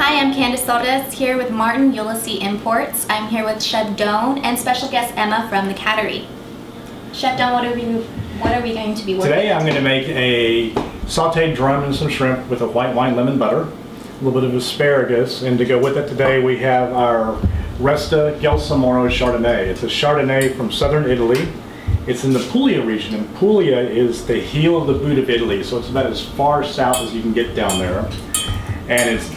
Hi, I'm Candace Torrez here with Martin Ulisse Imports. I'm here with Chef Doan and special guest Emma from the Cattery. Chef Doan, what are we going to be working Today with? I'm going to make a sauteed drum and some shrimp with a white wine lemon butter, a little bit of asparagus, and to go with it today we have our Resta Gelsamoro Chardonnay. It's a Chardonnay from southern Italy. It's in the Puglia region, and Puglia is the heel of the boot of Italy, so it's about as far south as you can get down there. And it's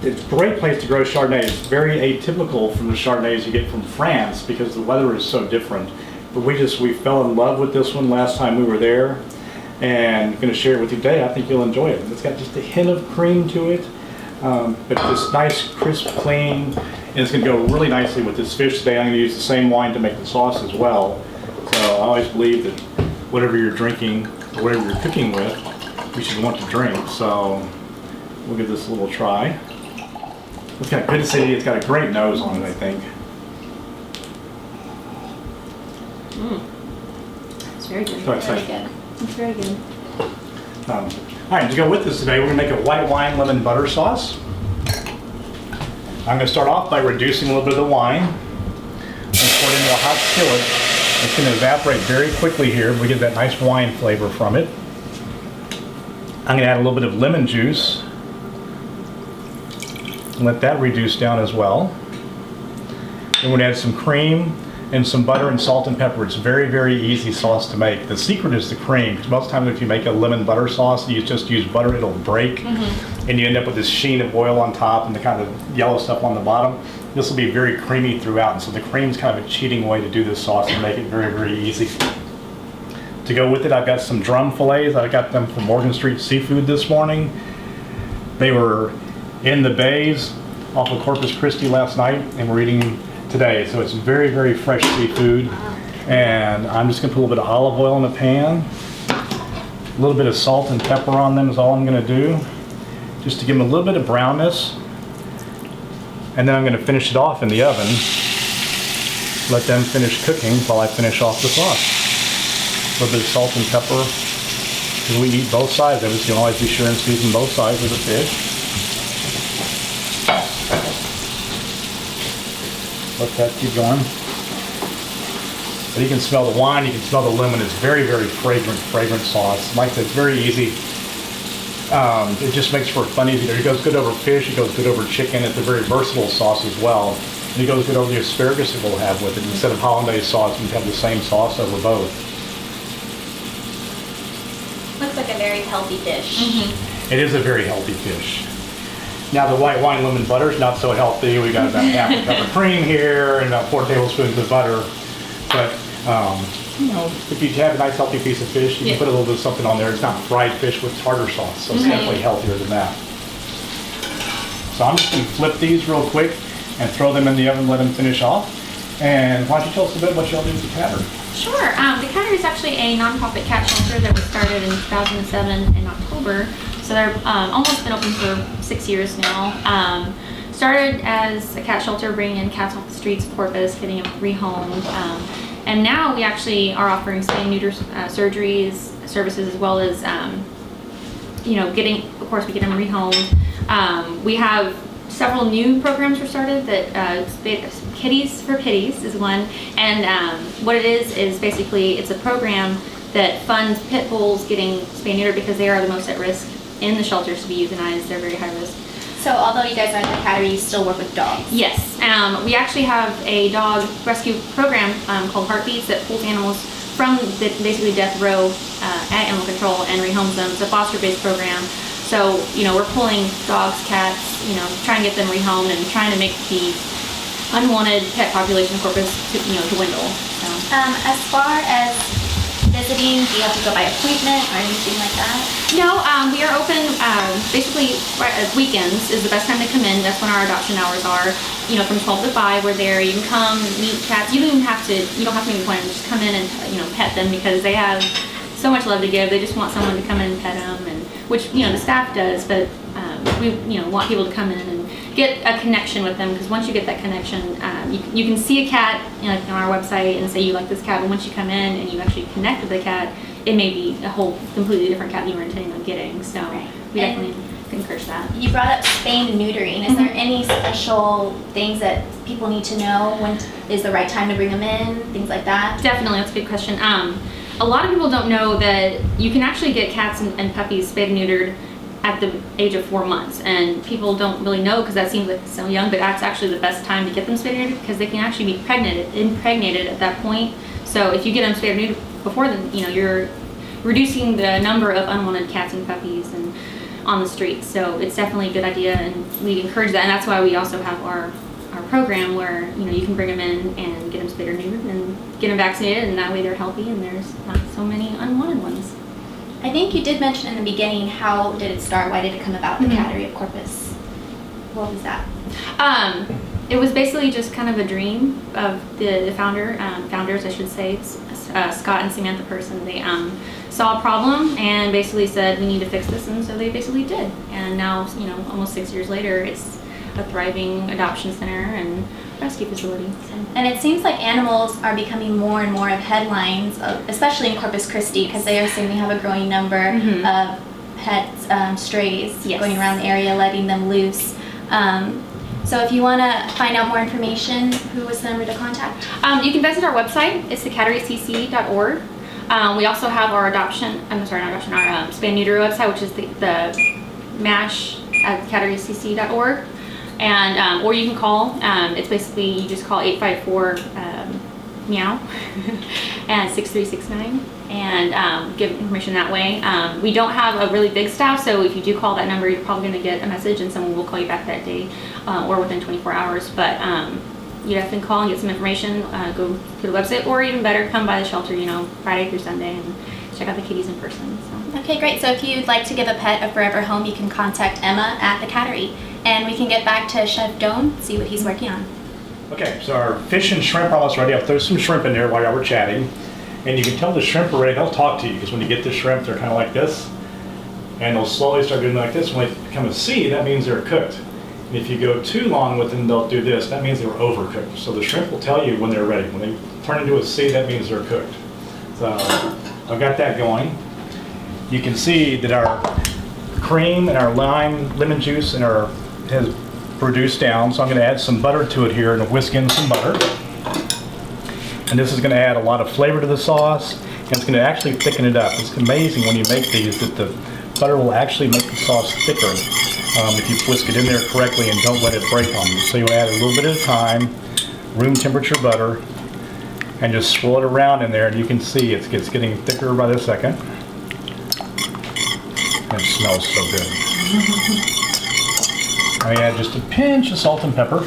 a great place to grow Chardonnay. It's very atypical from the Chardonnays you get from France because the weather is so different. But we fell in love with this one last time we were there, and I'm going to share it with you today. I think you'll enjoy it. It's got just a hint of cream to it, but this nice, crisp, clean, and it's going to go really nicely with this fish today. I'm going to use the same wine to make the sauce as well. So I always believe that whatever you're drinking, or whatever you're cooking with, you should want to drink. So we'll give this a little try. It's got good acidity. It's got a great nose on it, I think. It's very good. Sorry, Very good. It's very good. All right, to go with this today, we're going to make a white wine lemon butter sauce. I'm going to start off by reducing a little bit of the wine and pour it into a hot skillet. It's going to evaporate very quickly here. We get that nice wine flavor from it. I'm going to add a little bit of lemon juice and let that reduce down as well. Then we're going to add some cream and some butter and salt and pepper. It's very, very easy sauce to make. The secret is the cream, because most times if you make a lemon butter sauce, you just use butter, it'll break, and you end up with this sheen of oil on top and the kind of yellow stuff on the bottom. This will be very creamy throughout, and so the cream's kind of a cheating way to do this sauce and make it very, very easy. To go with it, I've got some drum fillets. I got them from Morgan Street Seafood this morning. They were in the bays off of Corpus Christi last night, and we're eating today. So it's very, very fresh seafood. And I'm just gonna put a little bit of olive oil in the pan. A little bit of salt and pepper on them is all I'm gonna do, just to give them a little bit of brownness. And then I'm gonna finish it off in the oven. Let them finish cooking while I finish off the sauce. A little bit of salt and pepper, because we eat both sides of it, so you can always be sure and season both sides of the fish. Let that keep going. But you can smell the wine, you can smell the lemon. It's very, very fragrant sauce. Like I said, it's very easy. It just makes for fun easy. It goes good over fish, it goes good over chicken. It's a very versatile sauce as well. And it goes good over the asparagus that we'll have with it. Instead of hollandaise sauce, you can have the same sauce over both. Looks like a very healthy dish. It is a very healthy fish. Now the white wine lemon butter is not so healthy. We got about half a cup of cream here and about 4 tablespoons of butter. But you know, if you have a nice healthy piece of fish, you can put a little bit of something on there. It's not fried fish with tartar sauce, so it's definitely healthier than that. So I'm just going to flip these real quick and throw them in the oven, let them finish off. And why don't you tell us a bit what y'all do with the Cattery? Sure. The Cattery is actually a nonprofit cat shelter that was started in 2007 in October. So they're almost been open for 6 years now. Started as a cat shelter, bringing in cats off the streets of Corpus, getting them rehomed. And now we actually are offering spay and neuter surgeries, services, as well as, you know, of course, we get them rehomed. We have several new programs were started that Kitties for Pitties is one. And what it is basically it's a program that funds pit bulls getting spay and neutered because they are the most at risk in the shelters to be euthanized. They're very high risk. So although you guys are at the Cattery, you still work with dogs? Yes. We actually have a dog rescue program called Heartbeats that pulls animals from basically death row at animal control and rehomes them. It's a foster-based program. So, you know, we're pulling dogs, cats, you know, trying to get them rehomed and trying to make the unwanted pet population of Corpus to dwindle. So. As far as visiting, do you have to go by appointment or anything like that? No, we are open basically weekends is the best time to come in. That's when our adoption hours are. You know, from 12 to 5, we're there. You can come meet cats. You don't have to make an appointment. Just come in and pet them because they have so much love to give. They just want someone to come in and pet them, and which the staff does. But we want people to come in and get a connection with them, because once you get that connection, you can see a cat on our website and say you like this cat, but once you come in and you actually connect with the cat, it may be a whole completely different cat you were intending on getting. So we definitely encourage that. You brought up spaying and neutering. Is there any special things that people need to know? When is the right time to bring them in? Things like that? Definitely, that's a good question. A lot of people don't know that you can actually get cats and puppies spayed and neutered at the age of 4 months, and people don't really know because that seems like so young, but that's actually the best time to get them spayed and neutered because they can actually be impregnated at that point. So if you get them spayed and neutered before then, you know, you're reducing the number of unwanted cats and puppies and on the streets. So it's definitely a good idea, and we encourage that, and that's why we also have our program where, you know, you can bring them in and get them spayed or neutered and get them vaccinated, and that way they're healthy and there's not so many unwanted ones. I think you did mention in the beginning, how did it start? Why did it come about, the Cattery of Corpus? What was that? It was basically just kind of a dream of the founders, I should say, Scott and Samantha Person. They saw a problem and basically said, we need to fix this, and so they basically did. And now, you know, almost 6 years later, it's a thriving adoption center and rescue facility. And it seems like animals are becoming more and more of headlines, especially in Corpus Christi, because they are saying we have a growing number of pets, strays going around the area, letting them loose. So if you want to find out more information, who is the number to contact? You can visit our website. It's thecatterycc.org. We also have our our spay and neuter website, which is the MASH at catterycc.org. And or you can call. It's basically, you just call 854 meow and 6369 and give information that way. We don't have a really big staff, so if you do call that number, you're probably going to get a message and someone will call you back that day or within 24 hours. But you definitely call and get some information. Go to the website, or even better, come by the shelter, you know, Friday through Sunday, and check out the kitties in person. So. Okay, great. So if you'd like to give a pet a forever home, you can contact Emma at the Cattery. And we can get back to Chef Doan, see what he's working on. Okay, so our fish and shrimp are almost ready. I'll throw some shrimp in there while y'all were chatting. And you can tell the shrimp are ready. They'll talk to you, because when you get the shrimp, they're kind of like this. And they'll slowly start doing like this. When they become a C, that means they're cooked. And if you go too long with them, they'll do this. That means they were overcooked. So the shrimp will tell you when they're ready. When they turn into a C, that means they're cooked. So I've got that going. You can see that our cream and our lemon juice and our has reduced down, so I'm going to add some butter to it here and whisk in some butter. And this is going to add a lot of flavor to the sauce, and it's going to actually thicken it up. It's amazing when you make these that the butter will actually make the sauce thicker if you whisk it in there correctly and don't let it break on you. So you add a little bit at a time, room temperature butter, and just swirl it around in there, and you can see it's getting thicker by the second. It smells so good. I add just a pinch of salt and pepper.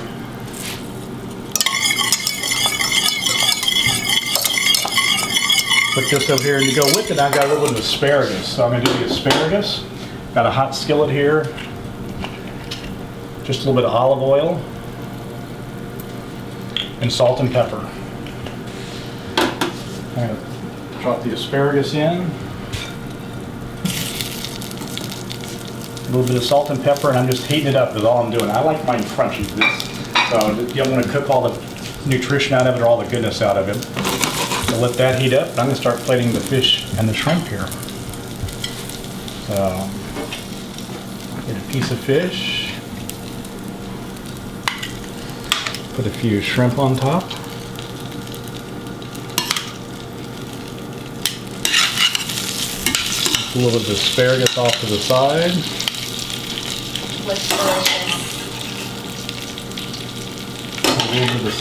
Put this over here, and to go with it, I've got a little bit of asparagus. So I'm going to do the asparagus. Got a hot skillet here. Just a little bit of olive oil. And salt and pepper. I'm going to drop the asparagus in. A little bit of salt and pepper, and I'm just heating it up is all I'm doing. I like mine crunchy, so you don't want to cook all the nutrition out of it or all the goodness out of it. So let that heat up, and I'm going to start plating the fish and the shrimp here. So get a piece of fish, put a few shrimp on top. A little bit of asparagus off to the side. Looks delicious. A little bit of this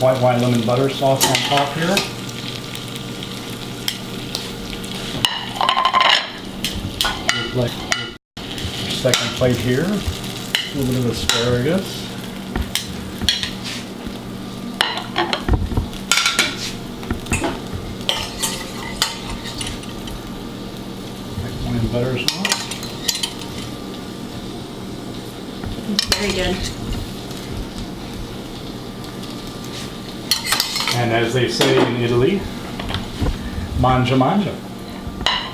white wine lemon butter sauce on top here. Like your second plate here. A little bit of asparagus. White wine butter sauce. Very good. And as they say in Italy, mangia mangia.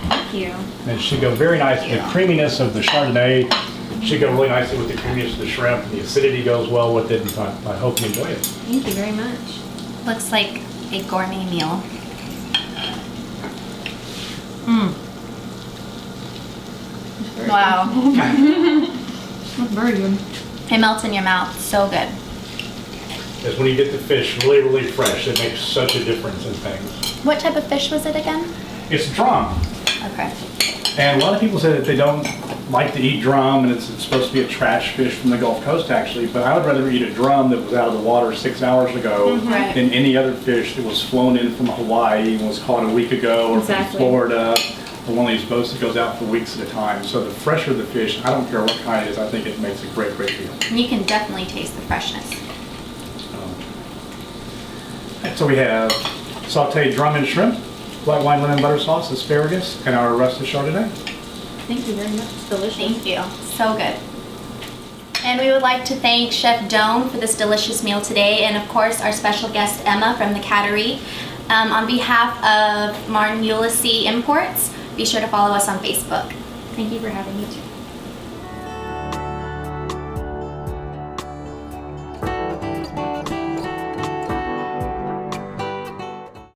Thank you. And it should go very nice. The creaminess of the Chardonnay should go really nicely with the creaminess of the shrimp. The acidity goes well with it, and so I hope you enjoy it. Thank you very much. Looks like a gourmet meal. Wow. That's very good. It melts in your mouth. So good. Is when you get the fish really, really fresh, it makes such a difference in things. What type of fish was it again? It's drum. Okay. And a lot of people say that they don't like to eat drum, and it's supposed to be a trash fish from the Gulf Coast, actually. But I would rather eat a drum that was out of the water 6 hours ago Right. than any other fish that was flown in from Hawaii and was caught a week ago, or Exactly. from Florida, or one of these boats that goes out for weeks at a time. So the fresher the fish, I don't care what kind it is, I think it makes a great, great meal. And you can definitely taste the freshness. So we have sauteed drum and shrimp, white wine lemon butter sauce, asparagus, and our russet chardonnay. Thank you very much. It's delicious. Thank you. So good. And we would like to thank Chef Doan for this delicious meal today, and of course our special guest Emma from the Cattery. On behalf of Martin Ulisse Imports, be sure to follow us on Facebook. Thank you for having me too.